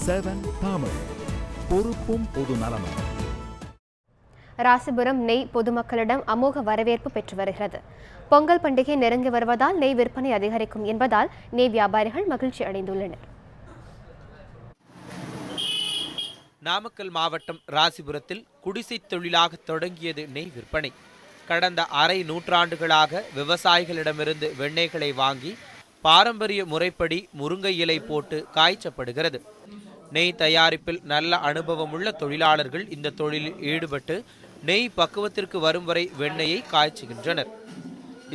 7 தமிழ். பொறுப்பும் பொது நலமும். ராசிபுரம் நெய் பொதுமக்களிடம் அமோக வரவேற்பு பெற்று வருகிறது. பொங்கல் பண்டிகை நெருங்கி வருவதால் நெய் விற்பனை அதிகரிக்கும் என்பதால் நெய் வியாபாரிகள் மகிழ்ச்சி அடைந்துள்ளனர். நாமக்கல் மாவட்டம் ராசிபுரத்தில் குடிசை தொழிலாக தொடங்கியது நெய் விற்பனை. கடந்த அரை நூற்றாண்டுகளாக விவசாயிகளிடமிருந்து வெண்ணெய்களை வாங்கி பாரம்பரிய முறைப்படி முருங்கை இலை போட்டு காய்ச்சப்படுகிறது. நெய் தயாரிப்பில் நல்ல அனுபவமுள்ள தொழிலாளர்கள் இந்த தொழிலில் ஈடுபட்டு நெய் பக்குவத்திற்கு வரும் வரை வெண்ணெயை காய்ச்சுகின்றனர்.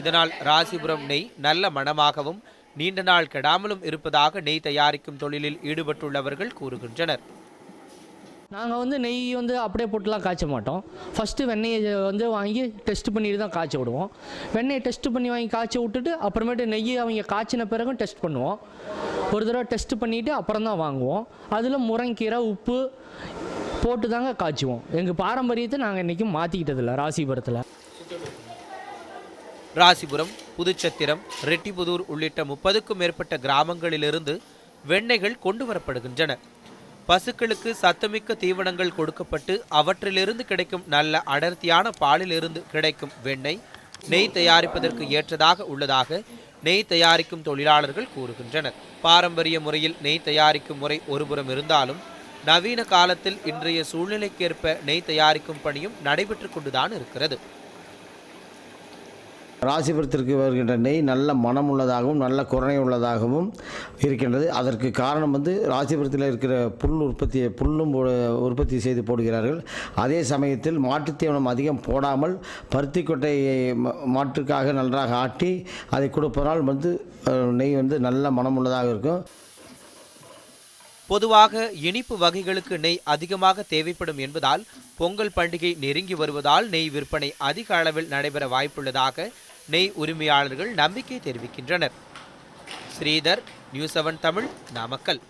இதனால் ராசிபுரம் நெய் நல்ல மணமாகவும் நீண்ட நாள் கெடாமலும் இருப்பதாக நெய் தயாரிக்கும் தொழிலில் ஈடுபட்டுள்ளவர்கள் கூறுகின்றனர். நாங்கள் நெய் அப்படியே போட்டுலாம் காய்ச்ச மாட்டோம். ஃபஸ்ட்டு வெண்ணெயை வாங்கி டெஸ்ட் பண்ணிட்டு தான் காய்ச்ச விடுவோம். வெண்ணெயை டெஸ்ட் பண்ணி வாங்கி காய்ச்ச விட்டுட்டு அப்புறமேட்டு நெய்யை அவங்க காய்ச்சின பிறகும் டெஸ்ட் பண்ணுவோம். ஒரு தடவை டெஸ்ட் பண்ணிவிட்டு அப்புறம் தான் வாங்குவோம். அதில் முருங்கீரை உப்பு போட்டு தாங்க காய்ச்சுவோம். எங்கள் பாரம்பரியத்தை நாங்கள் இன்றைக்கும் மாற்றிக்கிட்டதில்ல. ராசிபுரம், புதுச்சத்திரம், ரெட்டிபுதூர் உள்ளிட்ட 30க்கும் மேற்பட்ட கிராமங்களிலிருந்து வெண்ணெய்கள் கொண்டு வரப்படுகின்றன. பசுக்களுக்கு சத்துமிக்க தீவனங்கள் கொடுக்கப்பட்டு அவற்றிலிருந்து கிடைக்கும் நல்ல அடர்த்தியான பாலிலிருந்து கிடைக்கும் வெண்ணெய் நெய் தயாரிப்பதற்கு ஏற்றதாக உள்ளதாக நெய் தயாரிக்கும் தொழிலாளர்கள் கூறுகின்றனர். பாரம்பரிய முறையில் நெய் தயாரிக்கும் முறை ஒருபுறம் இருந்தாலும் நவீன காலத்தில் இன்றைய சூழ்நிலைக்கேற்ப நெய் தயாரிக்கும் பணியும் நடைபெற்று கொண்டுதான் இருக்கிறது. ராசிபுரத்திற்கு வருகின்ற நெய் நல்ல மனம் உள்ளதாகவும் நல்ல குரணை உள்ளதாகவும் இருக்கின்றது. அதற்கு காரணம் ராசிபுரத்தில் இருக்கிற புல்லும் உற்பத்தி செய்து போடுகிறார்கள். அதே சமயத்தில் மாட்டுத்தீவனம் அதிகம் போடாமல் பருத்தி கொட்டையை மாட்டுக்காக நன்றாக ஆட்டி அதை கொடுப்பதால் நெய் நல்ல மனம் உள்ளதாக இருக்கும். பொதுவாக இனிப்பு வகைகளுக்கு நெய் அதிகமாக தேவைப்படும் என்பதால் பொங்கல் பண்டிகை நெருங்கி வருவதால் நெய் விற்பனை அதிக அளவில் நடைபெற வாய்ப்புள்ளதாக நெய் உரிமையாளர்கள் நம்பிக்கை தெரிவிக்கின்றனர். ஸ்ரீதர், நியூஸ் 7 தமிழ், நாமக்கல்.